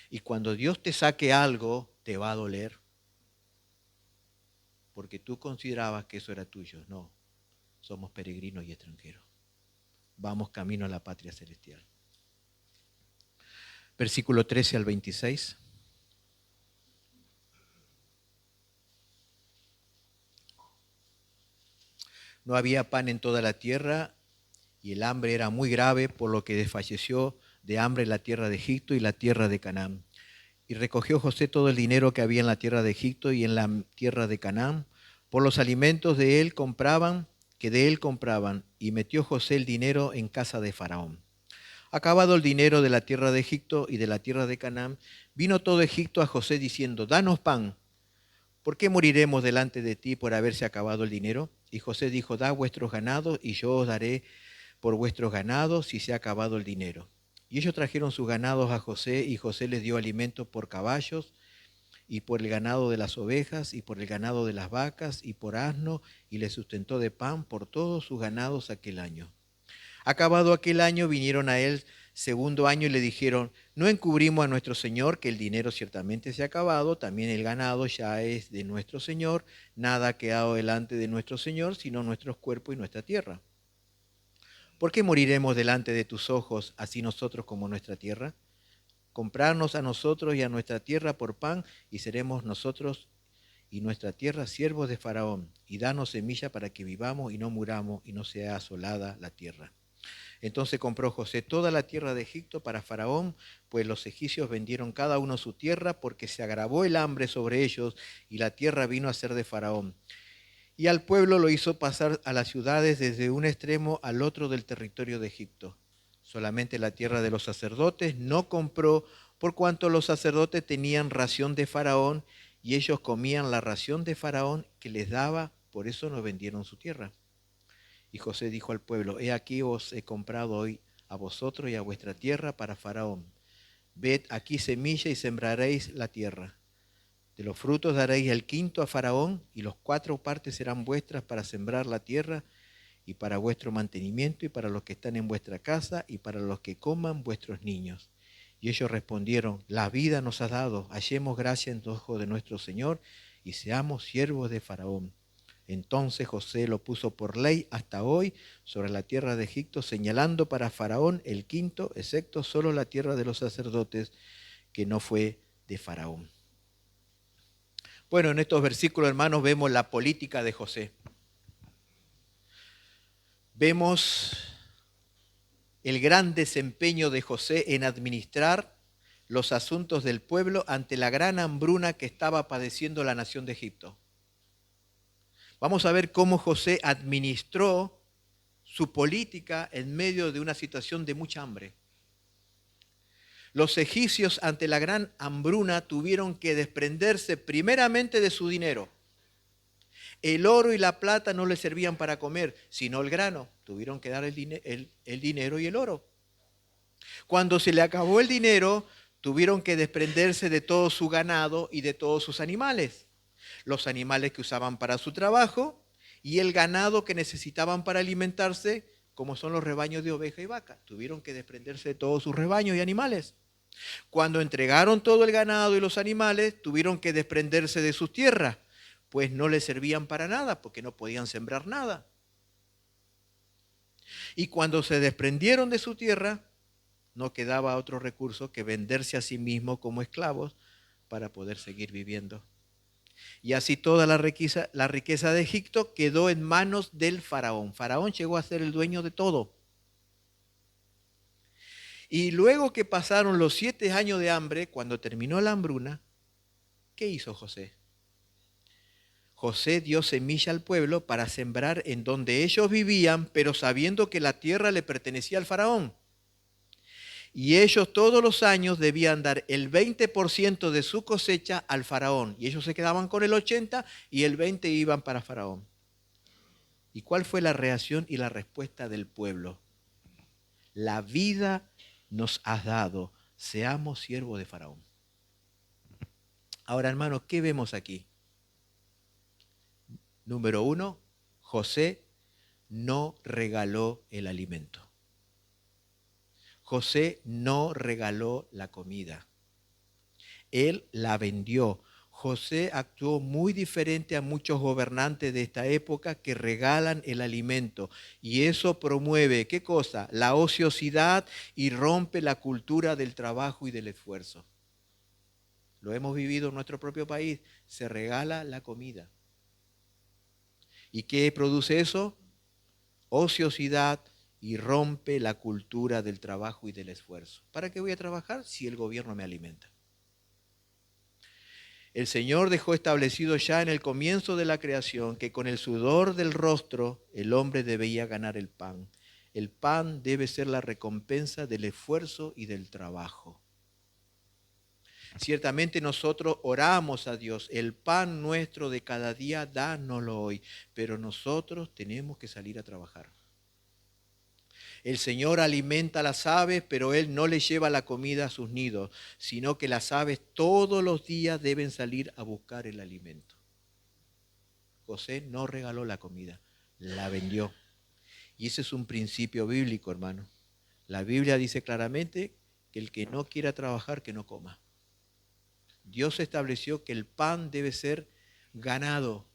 Y cuando Dios te saque algo, te va a doler. Porque tú considerabas que eso era tuyo. No, somos peregrinos y extranjeros. Vamos camino a la patria celestial. Versículo 13 al 26. No había pan en toda la tierra y el hambre era muy grave, por lo que desfalleció de hambre la tierra de Egipto y la tierra de Canaán. Y recogió José todo el dinero que había en la tierra de Egipto y en la tierra de Canaán, por los alimentos que de él compraban, y metió José el dinero en casa de Faraón. Acabado el dinero de la tierra de Egipto y de la tierra de Canaán, vino todo Egipto a José diciendo, danos pan. ¿Por qué moriremos delante de ti por haberse acabado el dinero? Y José dijo, da vuestros ganados y yo os daré por vuestros ganados si se ha acabado el dinero. Y ellos trajeron sus ganados a José y José les dio alimento por caballos y por el ganado de las ovejas y por el ganado de las vacas y por asno y les sustentó de pan por todos sus ganados aquel año. Acabado aquel año vinieron a él segundo año y le dijeron, no encubrimos a nuestro señor que el dinero ciertamente se ha acabado, también el ganado ya es de nuestro señor, nada ha quedado delante de nuestro señor, sino nuestros cuerpos y nuestra tierra. ¿Por qué moriremos delante de tus ojos, así nosotros como nuestra tierra? Comprarnos a nosotros y a nuestra tierra por pan, y seremos nosotros y nuestra tierra siervos de Faraón, y danos semilla para que vivamos y no muramos y no sea asolada la tierra. Entonces compró José toda la tierra de Egipto para Faraón, pues los egipcios vendieron cada uno su tierra porque se agravó el hambre sobre ellos y la tierra vino a ser de Faraón. Y al pueblo lo hizo pasar a las ciudades desde un extremo al otro del territorio de Egipto. Solamente la tierra de los sacerdotes no compró, por cuanto los sacerdotes tenían ración de Faraón y ellos comían la ración de Faraón que les daba, por eso no vendieron su tierra. Y José dijo al pueblo: he aquí os he comprado hoy a vosotros y a vuestra tierra para Faraón. Ved aquí semilla y sembraréis la tierra. De los frutos daréis el quinto a Faraón, y los 4 partes serán vuestras para sembrar la tierra, y para vuestro mantenimiento, y para los que están en vuestra casa, y para los que coman vuestros niños. Y ellos respondieron: la vida nos has dado, hallemos gracia en ojos de nuestro Señor, y seamos siervos de Faraón. Entonces José lo puso por ley hasta hoy sobre la tierra de Egipto, señalando para Faraón el quinto, excepto solo la tierra de los sacerdotes, que no fue de Faraón. Bueno, en estos versículos, hermanos, vemos la política de José. Vemos el gran desempeño de José en administrar los asuntos del pueblo ante la gran hambruna que estaba padeciendo la nación de Egipto. Vamos a ver cómo José administró su política en medio de una situación de mucha hambre. Los egipcios ante la gran hambruna tuvieron que desprenderse primeramente de su dinero. El oro y la plata no les servían para comer, sino el grano. Tuvieron que dar el dinero y el oro. Cuando se le acabó el dinero, tuvieron que desprenderse de todo su ganado y de todos sus animales. Los animales que usaban para su trabajo y el ganado que necesitaban para alimentarse, como son los rebaños de oveja y vaca. Tuvieron que desprenderse de todos sus rebaños y animales. Cuando entregaron todo el ganado y los animales, tuvieron que desprenderse de sus tierras, pues no les servían para nada, porque no podían sembrar nada. Y cuando se desprendieron de su tierra, no quedaba otro recurso que venderse a sí mismo como esclavos para poder seguir viviendo. Y así toda la riqueza de Egipto quedó en manos del faraón. Faraón llegó a ser el dueño de todo. Y luego que pasaron los 7 años de hambre, cuando terminó la hambruna, ¿qué hizo José? José dio semilla al pueblo para sembrar en donde ellos vivían, pero sabiendo que la tierra le pertenecía al faraón. Y ellos todos los años debían dar el 20% de su cosecha al faraón. Y ellos se quedaban con el 80% y el 20% iban para faraón. ¿Y cuál fue la reacción y la respuesta del pueblo? La vida nos has dado, seamos siervos de faraón. Ahora, hermanos, ¿qué vemos aquí? Número 1, José no regaló el alimento. José no regaló la comida. Él la vendió. José actuó muy diferente a muchos gobernantes de esta época que regalan el alimento. Y eso promueve, ¿qué cosa? La ociosidad y rompe la cultura del trabajo y del esfuerzo. Lo hemos vivido en nuestro propio país. Se regala la comida. ¿Y qué produce eso? Ociosidad y rompe la cultura del trabajo y del esfuerzo. ¿Para qué voy a trabajar si el gobierno me alimenta? El Señor dejó establecido ya en el comienzo de la creación que con el sudor del rostro el hombre debía ganar el pan. El pan debe ser la recompensa del esfuerzo y del trabajo. Ciertamente nosotros oramos a Dios, el pan nuestro de cada día, dánoslo hoy, pero nosotros tenemos que salir a trabajar. El Señor alimenta a las aves, pero Él no les lleva la comida a sus nidos, sino que las aves todos los días deben salir a buscar el alimento. José no regaló la comida, la vendió. Y ese es un principio bíblico, hermano. La Biblia dice claramente que el que no quiera trabajar, que no coma. Dios estableció que el pan debe ser ganado.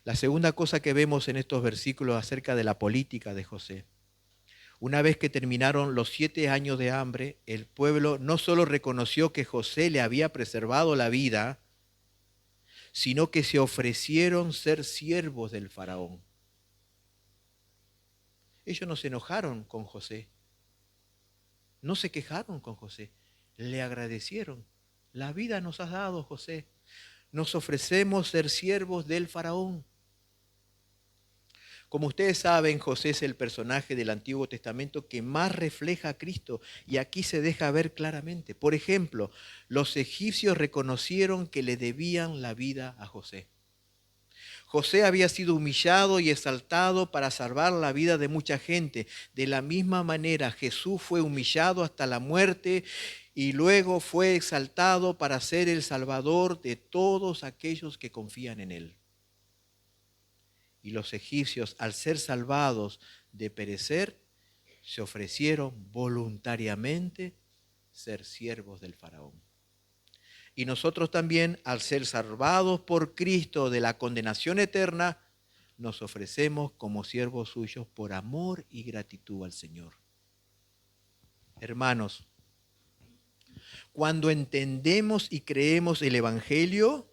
La segunda cosa que vemos en estos versículos acerca de la política de José. Una vez que terminaron los 7 años de hambre, el pueblo no solo reconoció que José le había preservado la vida, sino que se ofrecieron ser siervos del faraón. Ellos no se enojaron con José, no se quejaron con José, le agradecieron. La vida nos has dado, José. Nos ofrecemos ser siervos del faraón. Como ustedes saben, José es el personaje del Antiguo Testamento que más refleja a Cristo y aquí se deja ver claramente. Por ejemplo, los egipcios reconocieron que le debían la vida a José. José había sido humillado y exaltado para salvar la vida de mucha gente. De la misma manera, Jesús fue humillado hasta la muerte y luego fue exaltado para ser el Salvador de todos aquellos que confían en él. Y los egipcios, al ser salvados de perecer, se ofrecieron voluntariamente ser siervos del faraón. Y nosotros también, al ser salvados por Cristo de la condenación eterna, nos ofrecemos como siervos suyos por amor y gratitud al Señor. Hermanos, cuando entendemos y creemos el Evangelio,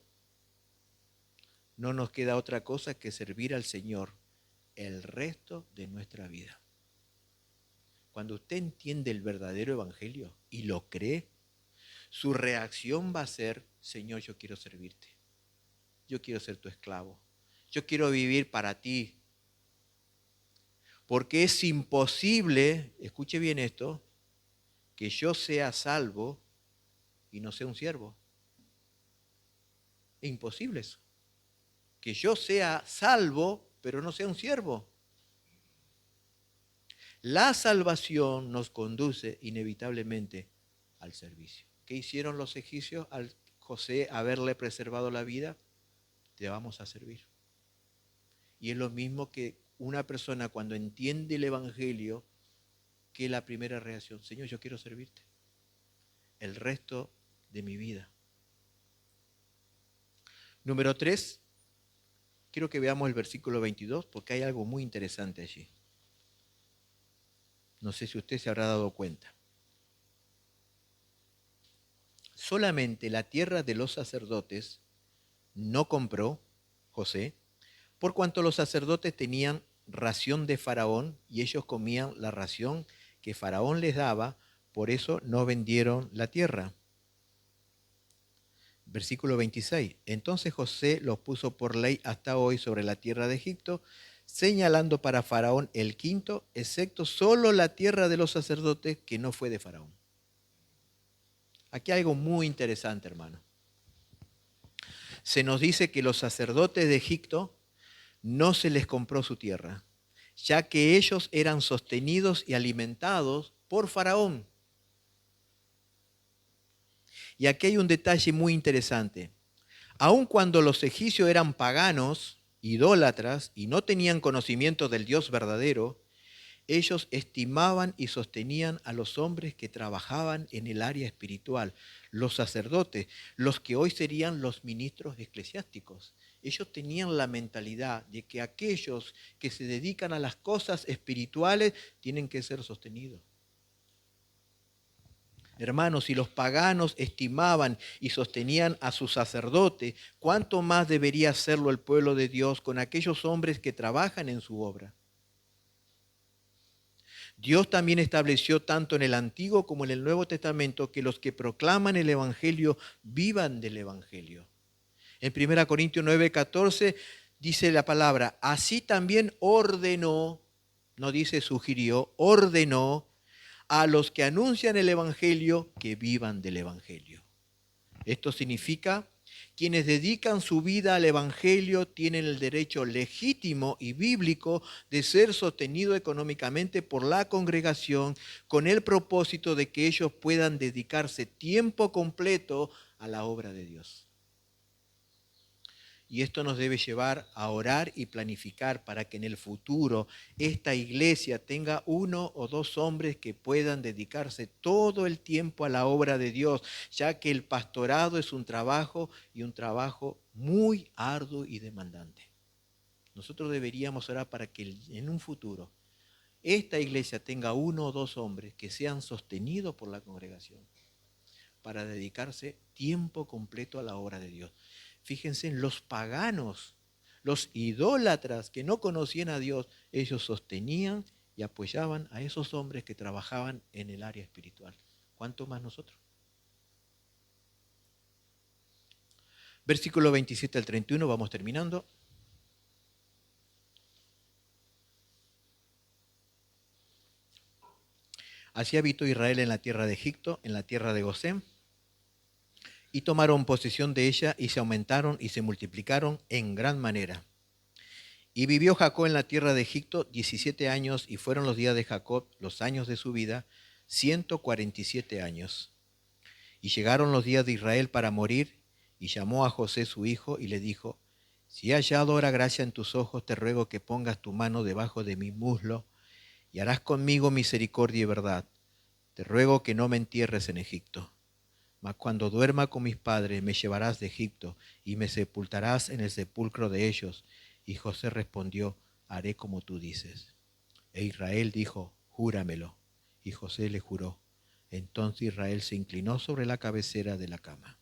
no nos queda otra cosa que servir al Señor el resto de nuestra vida. Cuando usted entiende el verdadero Evangelio y lo cree, su reacción va a ser: Señor, yo quiero servirte. Yo quiero ser tu esclavo. Yo quiero vivir para ti. Porque es imposible, escuche bien esto, que yo sea salvo y no sea un siervo. Es imposible eso. Que yo sea salvo, pero no sea un siervo. La salvación nos conduce inevitablemente al servicio. ¿Qué hicieron los egipcios al José haberle preservado la vida? Te vamos a servir. Y es lo mismo que una persona cuando entiende el Evangelio, que la primera reacción: Señor, yo quiero servirte el resto de mi vida. Número 3, quiero que veamos el versículo 22 porque hay algo muy interesante allí. No sé si usted se habrá dado cuenta. Solamente la tierra de los sacerdotes no compró José, por cuanto los sacerdotes tenían ración de Faraón y ellos comían la ración que Faraón les daba, por eso no vendieron la tierra. Versículo 26. Entonces José los puso por ley hasta hoy sobre la tierra de Egipto, señalando para Faraón el quinto, excepto solo la tierra de los sacerdotes que no fue de Faraón. Aquí hay algo muy interesante, hermano. Se nos dice que los sacerdotes de Egipto no se les compró su tierra, ya que ellos eran sostenidos y alimentados por Faraón. Y aquí hay un detalle muy interesante. Aun cuando los egipcios eran paganos, idólatras, y no tenían conocimiento del Dios verdadero, ellos estimaban y sostenían a los hombres que trabajaban en el área espiritual, los sacerdotes, los que hoy serían los ministros eclesiásticos. Ellos tenían la mentalidad de que aquellos que se dedican a las cosas espirituales tienen que ser sostenidos. Hermanos, si los paganos estimaban y sostenían a sus sacerdotes, ¿cuánto más debería hacerlo el pueblo de Dios con aquellos hombres que trabajan en su obra? Dios también estableció tanto en el Antiguo como en el Nuevo Testamento que los que proclaman el Evangelio vivan del Evangelio. En 1 Corintios 9:14 dice la palabra: así también ordenó, no dice sugirió, ordenó a los que anuncian el Evangelio que vivan del Evangelio. Esto significa: quienes dedican su vida al Evangelio tienen el derecho legítimo y bíblico de ser sostenidos económicamente por la congregación con el propósito de que ellos puedan dedicarse tiempo completo a la obra de Dios. Y esto nos debe llevar a orar y planificar para que en el futuro esta iglesia tenga 1 o 2 hombres que puedan dedicarse todo el tiempo a la obra de Dios, ya que el pastorado es un trabajo y un trabajo muy arduo y demandante. Nosotros deberíamos orar para que en un futuro esta iglesia tenga 1 o 2 hombres que sean sostenidos por la congregación para dedicarse tiempo completo a la obra de Dios. Fíjense en los paganos, los idólatras que no conocían a Dios, ellos sostenían y apoyaban a esos hombres que trabajaban en el área espiritual. ¿Cuánto más nosotros? Versículo 27 al 31, vamos terminando. Así habitó Israel en la tierra de Egipto, en la tierra de Gosén, y tomaron posesión de ella y se aumentaron y se multiplicaron en gran manera. Y vivió Jacob en la tierra de Egipto 17 años, y fueron los días de Jacob, los años de su vida, 147 años. Y llegaron los días de Israel para morir, y llamó a José su hijo y le dijo: si he hallado ahora gracia en tus ojos, te ruego que pongas tu mano debajo de mi muslo, y harás conmigo misericordia y verdad. Te ruego que no me entierres en Egipto. Mas cuando duerma con mis padres, me llevarás de Egipto, y me sepultarás en el sepulcro de ellos. Y José respondió: haré como tú dices. E Israel dijo: júramelo. Y José le juró. Entonces Israel se inclinó sobre la cabecera de la cama.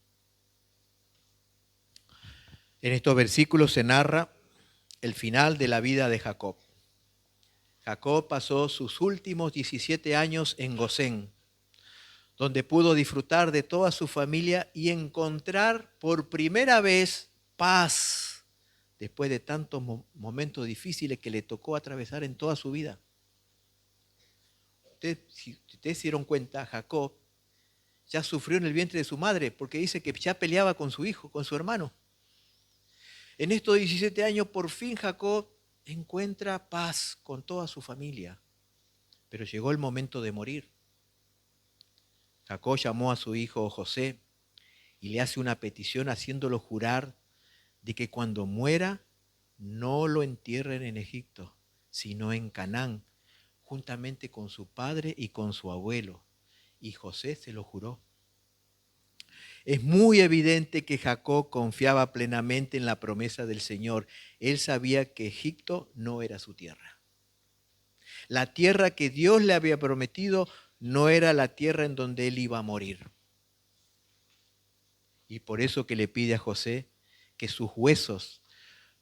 En estos versículos se narra el final de la vida de Jacob. Jacob pasó sus últimos 17 años en Gosén, donde pudo disfrutar de toda su familia y encontrar por primera vez paz después de tantos momentos difíciles que le tocó atravesar en toda su vida. Si ustedes se dieron cuenta, Jacob ya sufrió en el vientre de su madre, porque dice que ya peleaba con su hijo, con su hermano. En estos 17 años, por fin Jacob encuentra paz con toda su familia, pero llegó el momento de morir. Jacob llamó a su hijo José y le hace una petición haciéndolo jurar de que cuando muera no lo entierren en Egipto, sino en Canaán, juntamente con su padre y con su abuelo. Y José se lo juró. Es muy evidente que Jacob confiaba plenamente en la promesa del Señor. Él sabía que Egipto no era su tierra. La tierra que Dios le había prometido no era la tierra en donde él iba a morir. Y por eso que le pide a José que sus huesos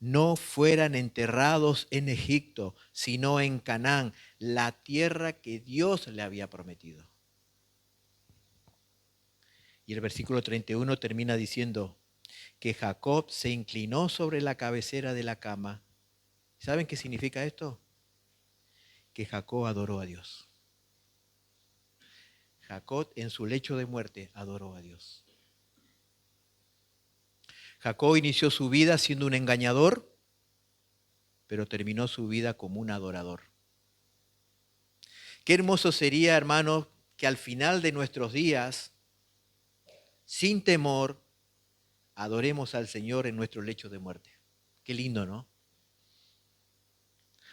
no fueran enterrados en Egipto, sino en Canaán, la tierra que Dios le había prometido. Y el versículo 31 termina diciendo que Jacob se inclinó sobre la cabecera de la cama. ¿Saben qué significa esto? Que Jacob adoró a Dios. Jacob en su lecho de muerte adoró a Dios. Jacob inició su vida siendo un engañador, pero terminó su vida como un adorador. Qué hermoso sería, hermanos, que al final de nuestros días, sin temor, adoremos al Señor en nuestro lecho de muerte. Qué lindo, ¿no?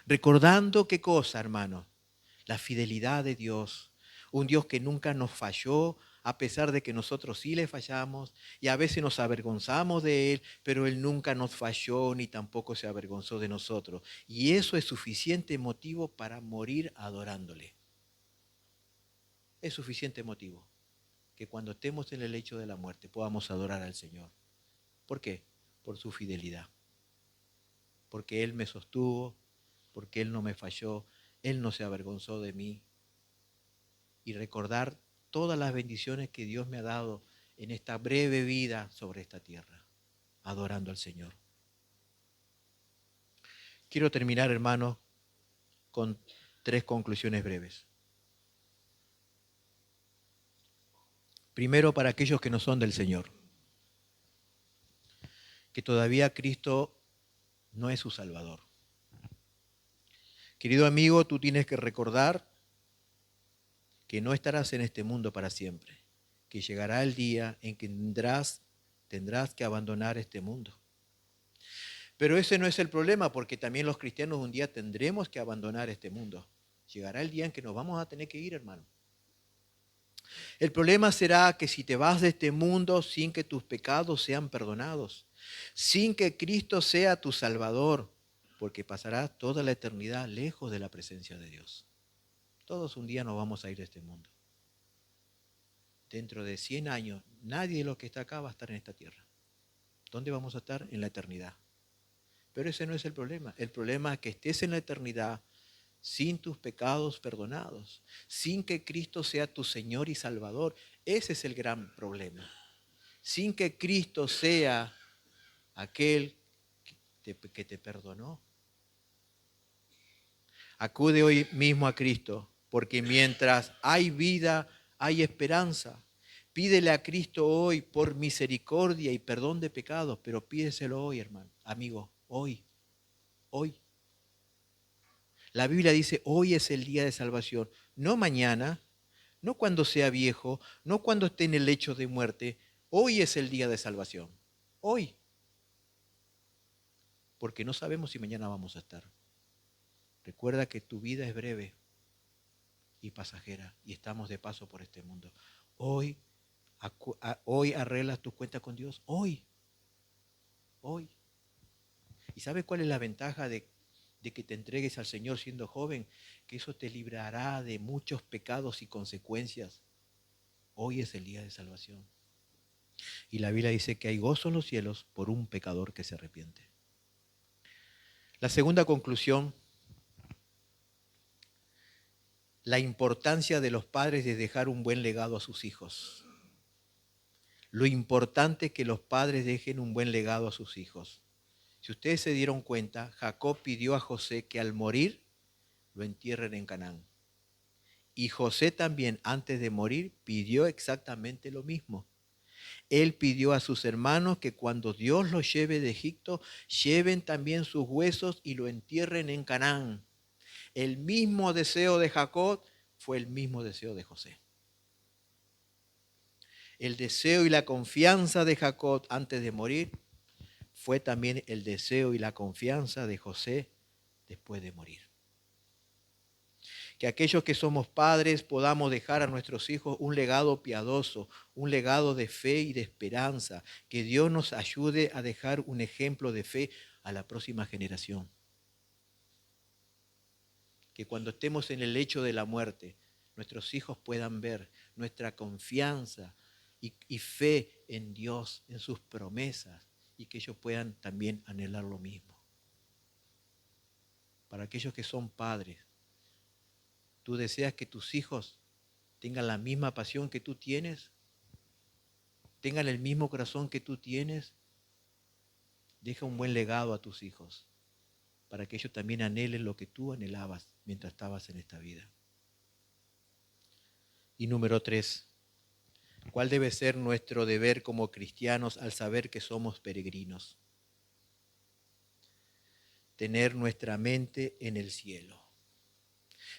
Recordando qué cosa, hermano, la fidelidad de Dios, un Dios que nunca nos falló, a pesar de que nosotros sí le fallamos y a veces nos avergonzamos de Él, pero Él nunca nos falló ni tampoco se avergonzó de nosotros. Y eso es suficiente motivo para morir adorándole. Es suficiente motivo que cuando estemos en el lecho de la muerte podamos adorar al Señor. ¿Por qué? Por su fidelidad. Porque Él me sostuvo, porque Él no me falló, Él no se avergonzó de mí. Y recordar todas las bendiciones que Dios me ha dado en esta breve vida sobre esta tierra, adorando al Señor. Quiero terminar, hermanos, con 3 conclusiones breves. Primero, para aquellos que no son del Señor, que todavía Cristo no es su Salvador. Querido amigo, tú tienes que recordar que no estarás en este mundo para siempre, que llegará el día en que tendrás que abandonar este mundo. Pero ese no es el problema, porque también los cristianos un día tendremos que abandonar este mundo. Llegará el día en que nos vamos a tener que ir, hermano. El problema será que si te vas de este mundo sin que tus pecados sean perdonados, sin que Cristo sea tu Salvador, porque pasarás toda la eternidad lejos de la presencia de Dios. Todos un día nos vamos a ir de este mundo. Dentro de 100 años, nadie de los que está acá va a estar en esta tierra. ¿Dónde vamos a estar? En la eternidad. Pero ese no es el problema. El problema es que estés en la eternidad sin tus pecados perdonados, sin que Cristo sea tu Señor y Salvador. Ese es el gran problema. Sin que Cristo sea aquel que te perdonó. Acude hoy mismo a Cristo, porque mientras hay vida, hay esperanza. Pídele a Cristo hoy por misericordia y perdón de pecados, pero pídeselo hoy, hermano, amigo, hoy, hoy. La Biblia dice, hoy es el día de salvación, no mañana, no cuando sea viejo, no cuando esté en el lecho de muerte, hoy es el día de salvación, hoy. Porque no sabemos si mañana vamos a estar. Recuerda que tu vida es breve y pasajera y estamos de paso por este mundo. Hoy, hoy arreglas tus cuentas con Dios, hoy. ¿Y sabes cuál es la ventaja de que te entregues al Señor siendo joven? Que eso te librará de muchos pecados y consecuencias. Hoy es el día de salvación. Y la Biblia dice que hay gozo en los cielos por un pecador que se arrepiente. La segunda conclusión, la importancia de los padres de dejar un buen legado a sus hijos. Lo importante es que los padres dejen un buen legado a sus hijos. Si ustedes se dieron cuenta, Jacob pidió a José que al morir lo entierren en Canaán. Y José también, antes de morir, pidió exactamente lo mismo. Él pidió a sus hermanos que cuando Dios los lleve de Egipto, lleven también sus huesos y lo entierren en Canaán. El mismo deseo de Jacob fue el mismo deseo de José. El deseo y la confianza de Jacob antes de morir fue también el deseo y la confianza de José después de morir. Que aquellos que somos padres podamos dejar a nuestros hijos un legado piadoso, un legado de fe y de esperanza. Que Dios nos ayude a dejar un ejemplo de fe a la próxima generación. Que cuando estemos en el lecho de la muerte, nuestros hijos puedan ver nuestra confianza y fe en Dios, en sus promesas, y que ellos puedan también anhelar lo mismo. Para aquellos que son padres, ¿tú deseas que tus hijos tengan la misma pasión que tú tienes? ¿Tengan el mismo corazón que tú tienes? Deja un buen legado a tus hijos, para que ellos también anhelen lo que tú anhelabas mientras estabas en esta vida. Y número 3, ¿cuál debe ser nuestro deber como cristianos al saber que somos peregrinos? Tener nuestra mente en el cielo.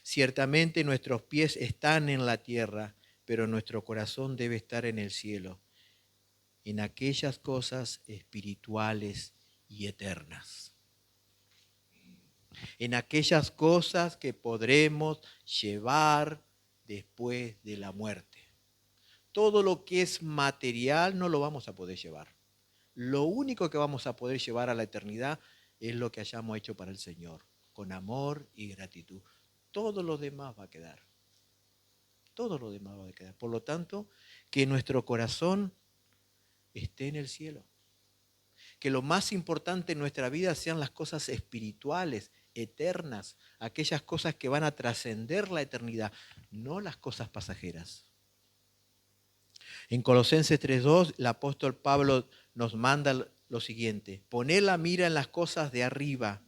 Ciertamente nuestros pies están en la tierra, pero nuestro corazón debe estar en el cielo, en aquellas cosas espirituales y eternas. En aquellas cosas que podremos llevar después de la muerte. Todo lo que es material no lo vamos a poder llevar. Lo único que vamos a poder llevar a la eternidad es lo que hayamos hecho para el Señor, con amor y gratitud. Todo lo demás va a quedar. Todo lo demás va a quedar. Por lo tanto, que nuestro corazón esté en el cielo. Que lo más importante en nuestra vida sean las cosas espirituales, eternas, aquellas cosas que van a trascender la eternidad, no las cosas pasajeras. En Colosenses 3:2, el apóstol Pablo nos manda lo siguiente: poned la mira en las cosas de arriba,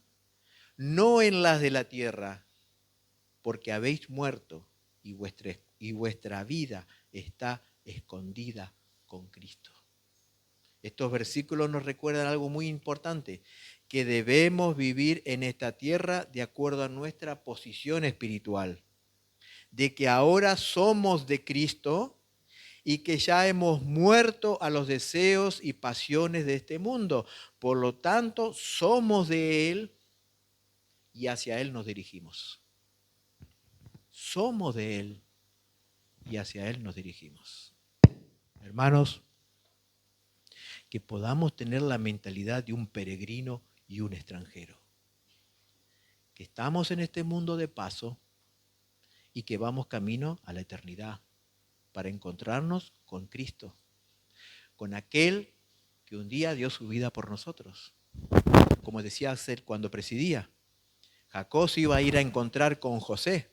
no en las de la tierra, porque habéis muerto y vuestra vida está escondida con Cristo. Estos versículos nos recuerdan algo muy importante, que debemos vivir en esta tierra de acuerdo a nuestra posición espiritual, de que ahora somos de Cristo y que ya hemos muerto a los deseos y pasiones de este mundo. Por lo tanto, somos de Él y hacia Él nos dirigimos. Somos de Él y hacia Él nos dirigimos. Hermanos, que podamos tener la mentalidad de un peregrino y un extranjero. Que estamos en este mundo de paso y que vamos camino a la eternidad para encontrarnos con Cristo, con aquel que un día dio su vida por nosotros. Como decía Axel cuando presidía, Jacob se iba a ir a encontrar con José.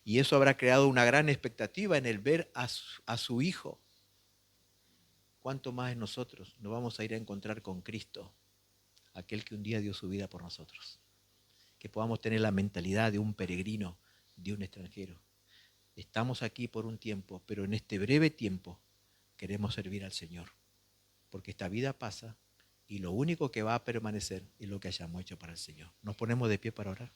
Y eso habrá creado una gran expectativa en el ver a su hijo. ¿Cuánto más en nosotros nos vamos a ir a encontrar con Cristo, aquel que un día dio su vida por nosotros? Que podamos tener la mentalidad de un peregrino, de un extranjero. Estamos aquí por un tiempo, pero en este breve tiempo queremos servir al Señor. Porque esta vida pasa y lo único que va a permanecer es lo que hayamos hecho para el Señor. Nos ponemos de pie para orar.